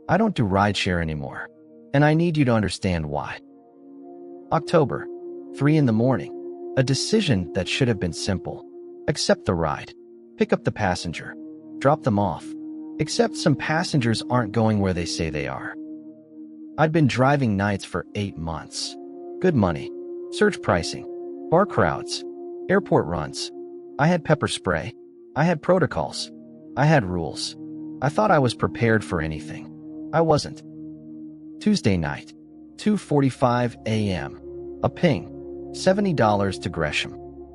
I don't do rideshare anymore, and I need you to understand why. October, 3 in the morning. A decision that should have been simple. Accept the ride. Pick up the passenger. Drop them off. Except some passengers aren't going where they say they are. I'd been driving nights for 8 months. Good money. Surge pricing. Bar crowds. Airport runs. I had pepper spray. I had protocols. I had rules. I thought I was prepared for anything. I wasn't. Tuesday night, 2:45 a.m. A ping. $70 to Gresham.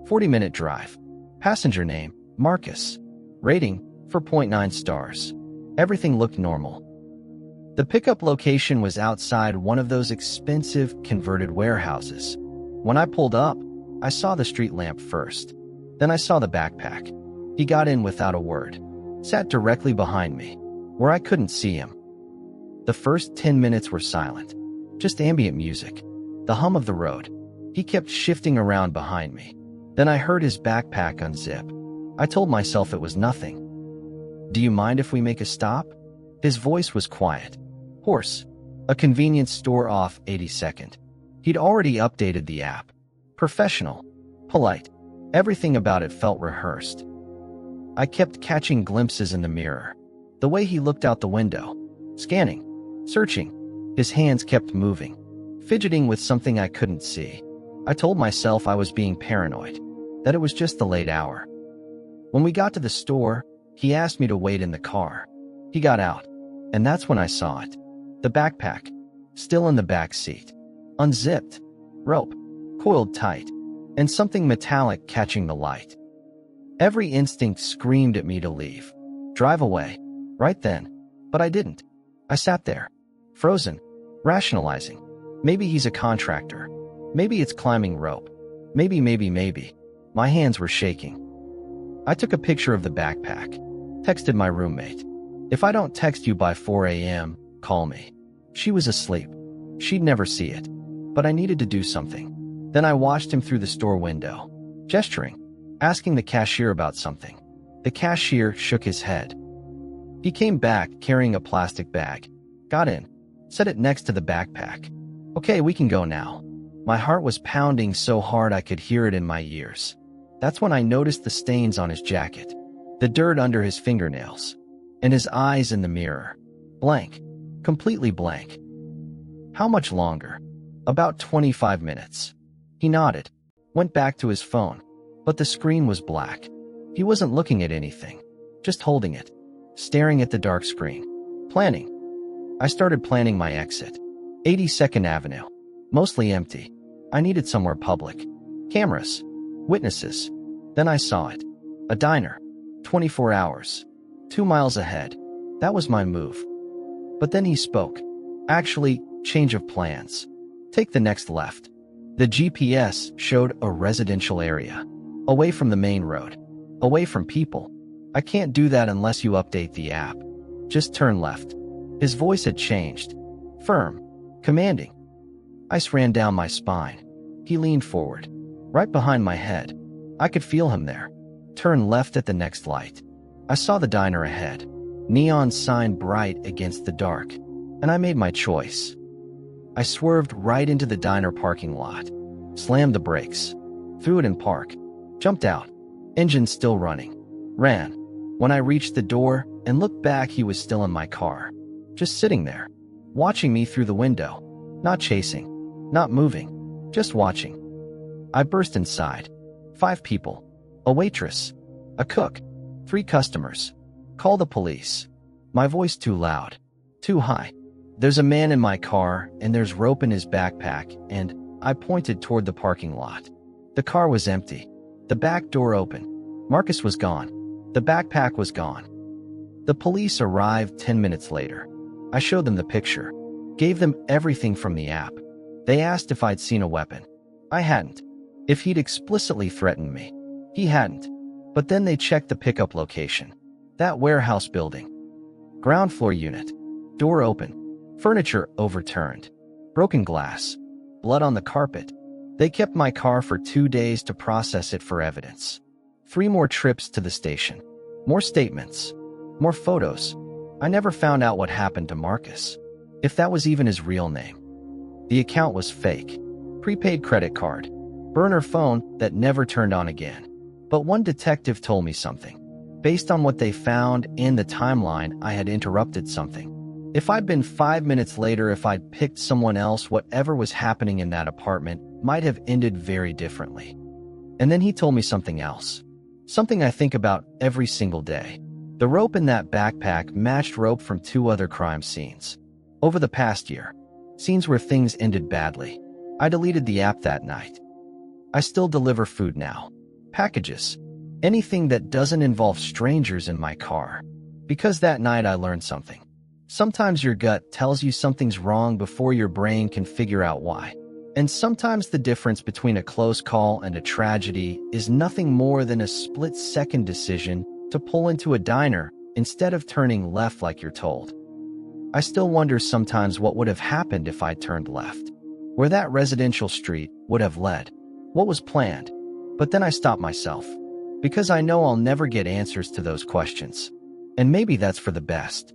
40-minute drive. Passenger name, Marcus. Rating, 4.9 stars. Everything looked normal. The pickup location was outside one of those expensive converted warehouses. When I pulled up, I saw the street lamp first. Then I saw the backpack. He got in without a word. Sat directly behind me, where I couldn't see him. The first 10 minutes were silent. Just ambient music. The hum of the road. He kept shifting around behind me. Then I heard his backpack unzip. I told myself it was nothing. Do you mind if we make a stop? His voice was quiet. Hoarse. A convenience store off 82nd. He'd already updated the app. Professional. Polite. Everything about it felt rehearsed. I kept catching glimpses in the mirror. The way he looked out the window. Scanning. Searching. His hands kept moving. Fidgeting with something I couldn't see. I told myself I was being paranoid. That it was just the late hour. When we got to the store, he asked me to wait in the car. He got out. And that's when I saw it. The backpack. Still in the back seat. Unzipped. Rope. Coiled tight. And something metallic catching the light. Every instinct screamed at me to leave. Drive away. Right then. But I didn't. I sat there. Frozen. Rationalizing. Maybe he's a contractor. Maybe it's climbing rope. Maybe. My hands were shaking. I took a picture of the backpack. Texted my roommate. If I don't text you by 4 a.m., call me. She was asleep. She'd never see it. But I needed to do something. Then I watched him through the store window. Gesturing. Asking the cashier about something. The cashier shook his head. He came back carrying a plastic bag. Got in. Set it next to the backpack. Okay, we can go now. My heart was pounding so hard I could hear it in my ears. That's when I noticed the stains on his jacket. The dirt under his fingernails. And his eyes in the mirror. Blank. Completely blank. How much longer? About 25 minutes. He nodded. Went back to his phone. But the screen was black. He wasn't looking at anything. Just holding it. Staring at the dark screen. Planning. I started planning my exit. 82nd Avenue. Mostly empty. I needed somewhere public. Cameras. Witnesses. Then I saw it. A diner. 24 hours. 2 miles ahead. That was my move. But then he spoke. Actually, change of plans. Take the next left. The GPS showed a residential area. Away from the main road. Away from people. I can't do that unless you update the app. Just turn left. His voice had changed. Firm. Commanding. Ice ran down my spine. He leaned forward. Right behind my head. I could feel him there. Turn left at the next light. I saw the diner ahead. Neon sign bright against the dark. And I made my choice. I swerved right into the diner parking lot. Slammed the brakes. Threw it in park. Jumped out. Engine still running. Ran. When I reached the door and looked back, he was still in my car. Just sitting there. Watching me through the window. Not chasing. Not moving. Just watching. I burst inside. 5 people. A waitress. A cook. 3 customers. Call the police. My voice too loud. Too high. There's a man in my car and there's rope in his backpack, and I pointed toward the parking lot. The car was empty. The back door open. Marcus was gone. The backpack was gone. The police arrived 10 minutes later. I showed them the picture. Gave them everything from the app. They asked if I'd seen a weapon. I hadn't. If he'd explicitly threatened me. He hadn't. But then they checked the pickup location. That warehouse building. Ground floor unit. Door open. Furniture overturned. Broken glass. Blood on the carpet. They kept my car for 2 days to process it for evidence. 3 more trips to the station. More statements. More photos. I never found out what happened to Marcus, if that was even his real name. The account was fake. Prepaid credit card. Burner phone that never turned on again. But one detective told me something. Based on what they found in the timeline, I had interrupted something. If I'd been 5 minutes later, if I'd picked someone else, whatever was happening in that apartment might have ended very differently. And then he told me something else. Something I think about every single day. The rope in that backpack matched rope from 2 other crime scenes. Over the past year, scenes where things ended badly. I deleted the app that night. I still deliver food now. Packages. Anything that doesn't involve strangers in my car. Because that night I learned something. Sometimes your gut tells you something's wrong before your brain can figure out why. And sometimes the difference between a close call and a tragedy is nothing more than a split-second decision to pull into a diner instead of turning left like you're told. I still wonder sometimes what would have happened if I turned left. Where that residential street would have led. What was planned? But then I stopped myself. Because I know I'll never get answers to those questions. And maybe that's for the best.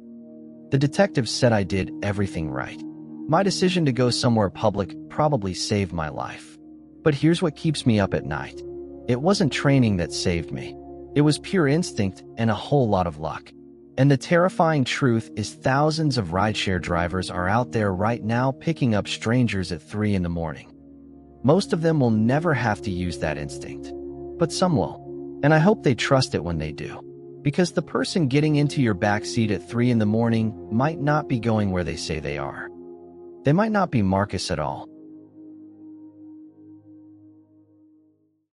The detective said I did everything right. My decision to go somewhere public probably saved my life. But here's what keeps me up at night. It wasn't training that saved me. It was pure instinct and a whole lot of luck. And the terrifying truth is thousands of rideshare drivers are out there right now picking up strangers at 3 in the morning. Most of them will never have to use that instinct. But some will. And I hope they trust it when they do. Because the person getting into your backseat at 3 in the morning might not be going where they say they are. They might not be Marcus at all.